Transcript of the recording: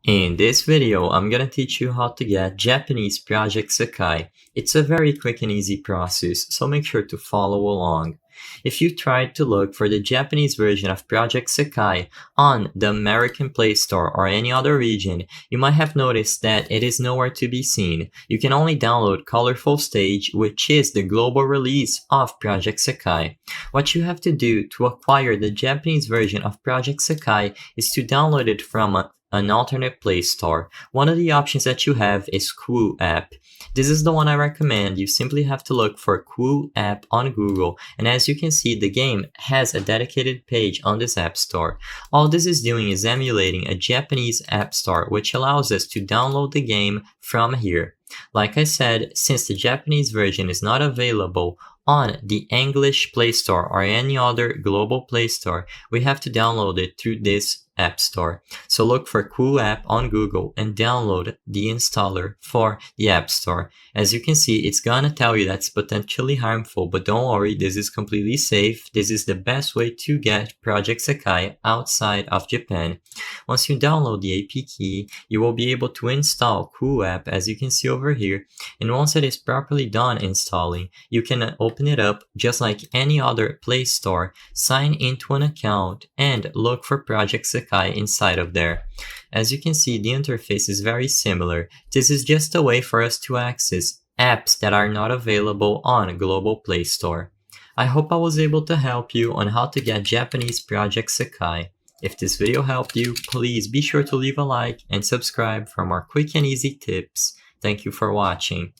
In this video, I'm gonna teach you how to get Japanese Project Sekai. It's a very quick and easy process, so make sure to follow along. If you tried to look for the Japanese version of Project Sekai on the American Play Store or any other region, you might have noticed that it is nowhere to be seen. You can only download Colorful Stage, which is the global release of Project Sekai. What you have to do to acquire the Japanese version of Project Sekai is to download it from an alternate Play Store. One of the options that you have is Cool App. This is the one I recommend. You simply have to look for Cool App on Google, and as you can see, the game has a dedicated page on this app store. All this is doing is emulating a Japanese app store, which allows us to download the game from here. Like I said, since the Japanese version is not available on the English Play Store or any other global Play Store, we have to download it through this app store. So look for Cool App on Google and download the installer for the app store. As you can see, it's gonna tell you that's potentially harmful, but don't worry, this is completely safe. This is the best way to get Project Sekai outside of Japan. Once you download the APK, you will be able to install Cool App, as you can see over here, and once it is properly done installing, you can open it up just like any other Play Store, sign into an account, and look for Project Sekai inside of there. As you can see, the interface is very similar. This is just a way for us to access apps that are not available on a global Play Store. I hope I was able to help you on how to get Japanese Project Sekai. If this video helped you, please be sure to leave a like and subscribe for more quick and easy tips. Thank you for watching.